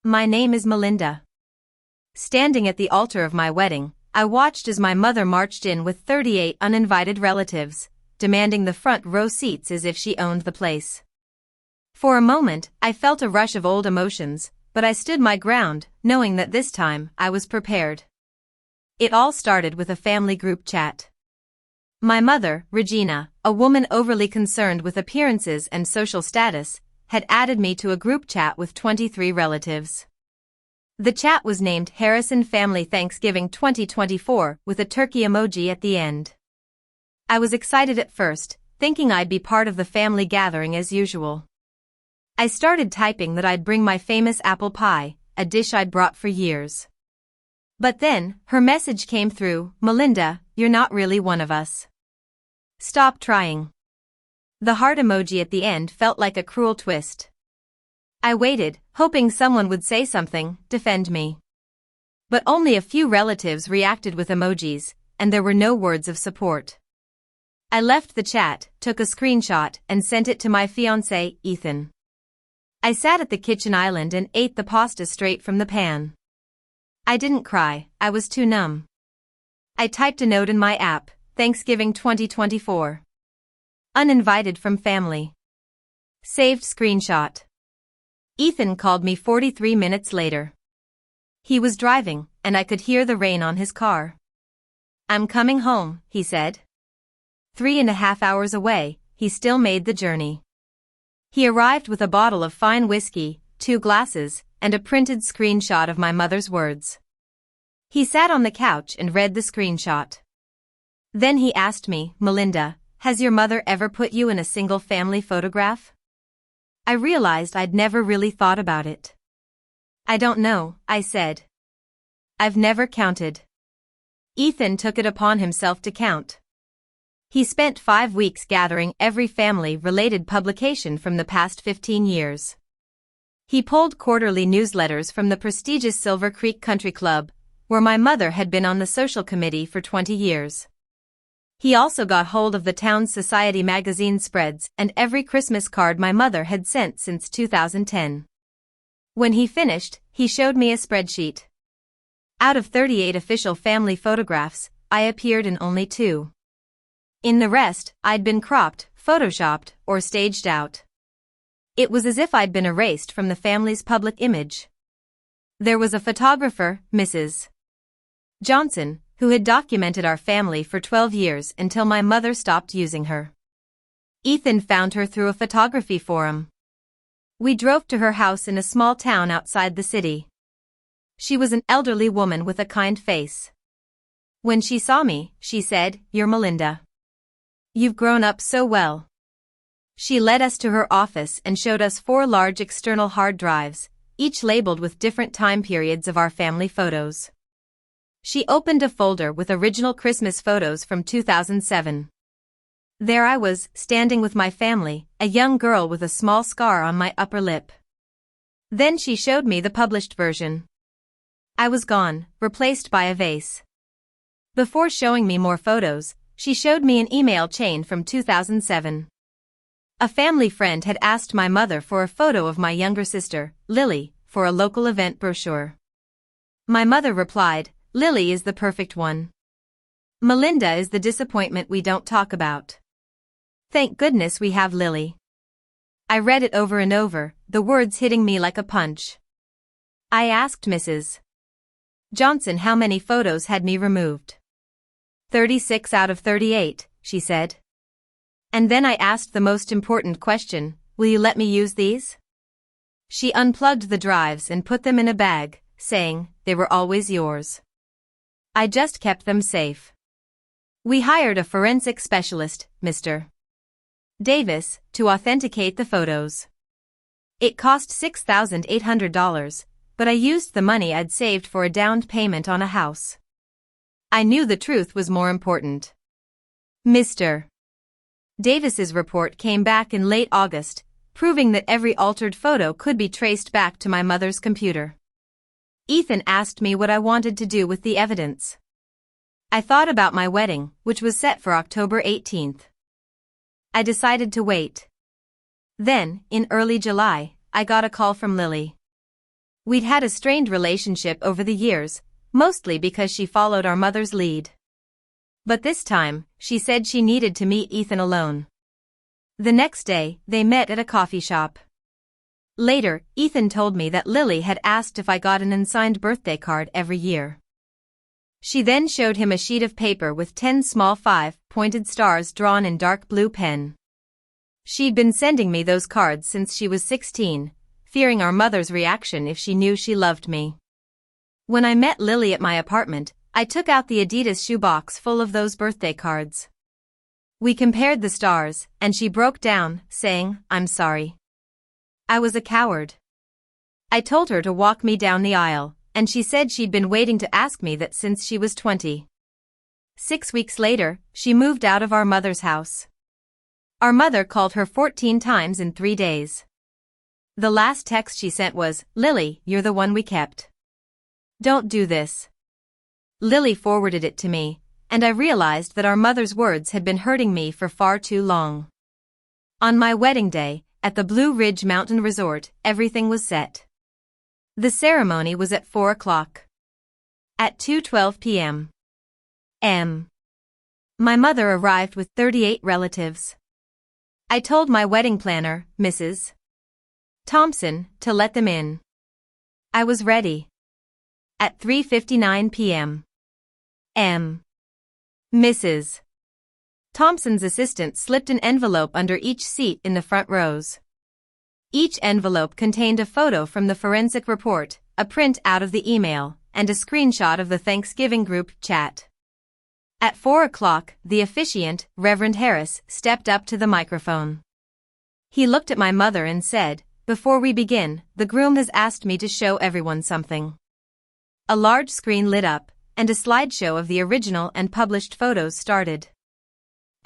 My name is Melinda. Standing at the altar of my wedding, I watched as my mother marched in with 38 uninvited relatives, demanding the front row seats as if she owned the place. For a moment, I felt a rush of old emotions, but I stood my ground, knowing that this time, I was prepared. It all started with a family group chat. My mother, Regina, a woman overly concerned with appearances and social status, had added me to a group chat with 23 relatives. The chat was named Harrison Family Thanksgiving 2024 with a turkey emoji at the end. I was excited at first, thinking I'd be part of the family gathering as usual. I started typing that I'd bring my famous apple pie, a dish I'd brought for years. But then, her message came through, "Melinda, you're not really one of us. Stop trying." The heart emoji at the end felt like a cruel twist. I waited, hoping someone would say something, defend me. But only a few relatives reacted with emojis, and there were no words of support. I left the chat, took a screenshot, and sent it to my fiancé, Ethan. I sat at the kitchen island and ate the pasta straight from the pan. I didn't cry, I was too numb. I typed a note in my app, Thanksgiving 2024. Uninvited from family. Saved screenshot. Ethan called me 43 minutes later. He was driving, and I could hear the rain on his car. "I'm coming home," he said. 3.5 hours away, he still made the journey. He arrived with a bottle of fine whiskey, 2 glasses, and a printed screenshot of my mother's words. He sat on the couch and read the screenshot. Then he asked me, "Melinda, has your mother ever put you in a single family photograph?" I realized I'd never really thought about it. "I don't know," I said. "I've never counted." Ethan took it upon himself to count. He spent 5 weeks gathering every family-related publication from the past 15 years. He pulled quarterly newsletters from the prestigious Silver Creek Country Club, where my mother had been on the social committee for 20 years. He also got hold of the town's society magazine spreads and every Christmas card my mother had sent since 2010. When he finished, he showed me a spreadsheet. Out of 38 official family photographs, I appeared in only 2. In the rest, I'd been cropped, photoshopped, or staged out. It was as if I'd been erased from the family's public image. There was a photographer, Mrs. Johnson, who had documented our family for 12 years until my mother stopped using her. Ethan found her through a photography forum. We drove to her house in a small town outside the city. She was an elderly woman with a kind face. When she saw me, she said, "You're Melinda. You've grown up so well." She led us to her office and showed us 4 large external hard drives, each labeled with different time periods of our family photos. She opened a folder with original Christmas photos from 2007. There I was, standing with my family, a young girl with a small scar on my upper lip. Then she showed me the published version. I was gone, replaced by a vase. Before showing me more photos, she showed me an email chain from 2007. A family friend had asked my mother for a photo of my younger sister, Lily, for a local event brochure. My mother replied, "Lily is the perfect one. Melinda is the disappointment we don't talk about. Thank goodness we have Lily." I read it over and over, the words hitting me like a punch. I asked Mrs. Johnson how many photos had me removed. 36 out of 38, she said. And then I asked the most important question, "Will you let me use these?" She unplugged the drives and put them in a bag, saying, "They were always yours." I just kept them safe. We hired a forensic specialist, Mr. Davis, to authenticate the photos. It cost $6,800, but I used the money I'd saved for a down payment on a house. I knew the truth was more important. Mr. Davis's report came back in late August, proving that every altered photo could be traced back to my mother's computer. Ethan asked me what I wanted to do with the evidence. I thought about my wedding, which was set for October 18th. I decided to wait. Then, in early July, I got a call from Lily. We'd had a strained relationship over the years, mostly because she followed our mother's lead. But this time, she said she needed to meet Ethan alone. The next day, they met at a coffee shop. Later, Ethan told me that Lily had asked if I got an unsigned birthday card every year. She then showed him a sheet of paper with 10 small 5-pointed stars drawn in dark blue pen. She'd been sending me those cards since she was 16, fearing our mother's reaction if she knew she loved me. When I met Lily at my apartment, I took out the Adidas shoebox full of those birthday cards. We compared the stars, and she broke down, saying, "I'm sorry. I was a coward." I told her to walk me down the aisle, and she said she'd been waiting to ask me that since she was 20. 6 weeks later, she moved out of our mother's house. Our mother called her 14 times in 3 days. The last text she sent was, "Lily, you're the one we kept. Don't do this." Lily forwarded it to me, and I realized that our mother's words had been hurting me for far too long. On my wedding day, at the Blue Ridge Mountain Resort, everything was set. The ceremony was at 4 o'clock. At 2:12 p.m. My mother arrived with 38 relatives. I told my wedding planner, Mrs. Thompson, to let them in. I was ready. At 3:59 p.m. Mrs. Thompson's assistant slipped an envelope under each seat in the front rows. Each envelope contained a photo from the forensic report, a print out of the email, and a screenshot of the Thanksgiving group chat. At 4 o'clock, the officiant, Reverend Harris, stepped up to the microphone. He looked at my mother and said, "Before we begin, the groom has asked me to show everyone something." A large screen lit up, and a slideshow of the original and published photos started.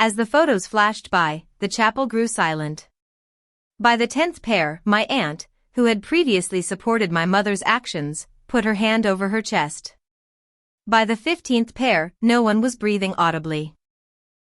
As the photos flashed by, the chapel grew silent. By the 10th pair, my aunt, who had previously supported my mother's actions, put her hand over her chest. By the 15th pair, no one was breathing audibly.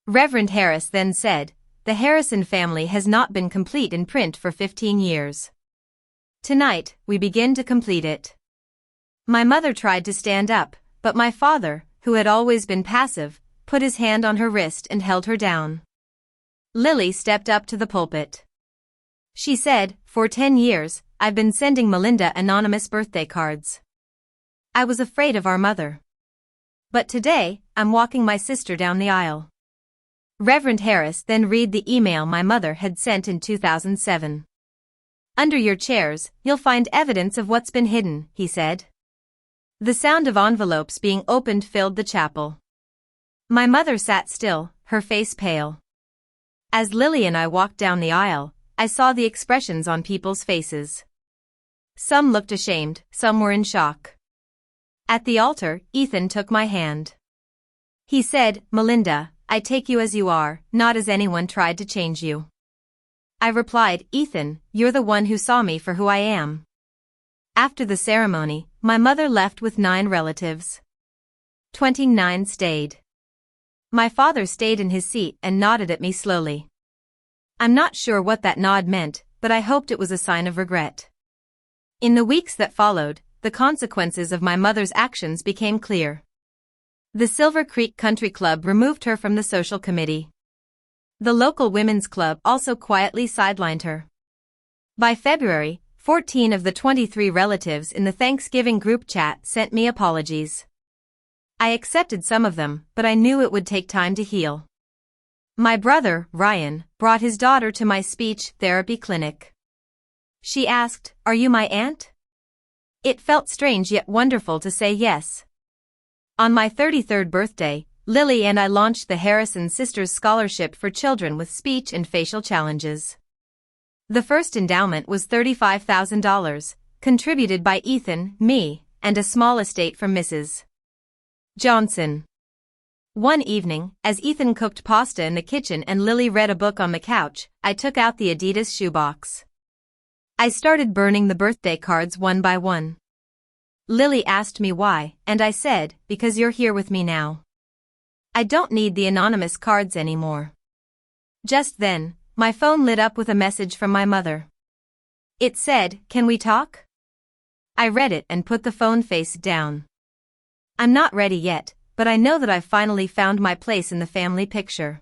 Reverend Harris then said, "The Harrison family has not been complete in print for 15 years. Tonight, we begin to complete it." My mother tried to stand up, but my father, who had always been passive, put his hand on her wrist and held her down. Lily stepped up to the pulpit. She said, "For 10 years, I've been sending Melinda anonymous birthday cards. I was afraid of our mother. But today, I'm walking my sister down the aisle." Reverend Harris then read the email my mother had sent in 2007. "Under your chairs, you'll find evidence of what's been hidden," he said. The sound of envelopes being opened filled the chapel. My mother sat still, her face pale. As Lily and I walked down the aisle, I saw the expressions on people's faces. Some looked ashamed, some were in shock. At the altar, Ethan took my hand. He said, "Melinda, I take you as you are, not as anyone tried to change you." I replied, "Ethan, you're the one who saw me for who I am." After the ceremony, my mother left with 9 relatives. 29 stayed. My father stayed in his seat and nodded at me slowly. I'm not sure what that nod meant, but I hoped it was a sign of regret. In the weeks that followed, the consequences of my mother's actions became clear. The Silver Creek Country Club removed her from the social committee. The local women's club also quietly sidelined her. By February, 14 of the 23 relatives in the Thanksgiving group chat sent me apologies. I accepted some of them, but I knew it would take time to heal. My brother, Ryan, brought his daughter to my speech therapy clinic. She asked, "Are you my aunt?" It felt strange yet wonderful to say yes. On my 33rd birthday, Lily and I launched the Harrison Sisters Scholarship for Children with Speech and Facial Challenges. The first endowment was $35,000, contributed by Ethan, me, and a small estate from Mrs. Johnson. One evening, as Ethan cooked pasta in the kitchen and Lily read a book on the couch, I took out the Adidas shoebox. I started burning the birthday cards one by one. Lily asked me why, and I said, "Because you're here with me now. I don't need the anonymous cards anymore." Just then, my phone lit up with a message from my mother. It said, "Can we talk?" I read it and put the phone face down. I'm not ready yet, but I know that I've finally found my place in the family picture.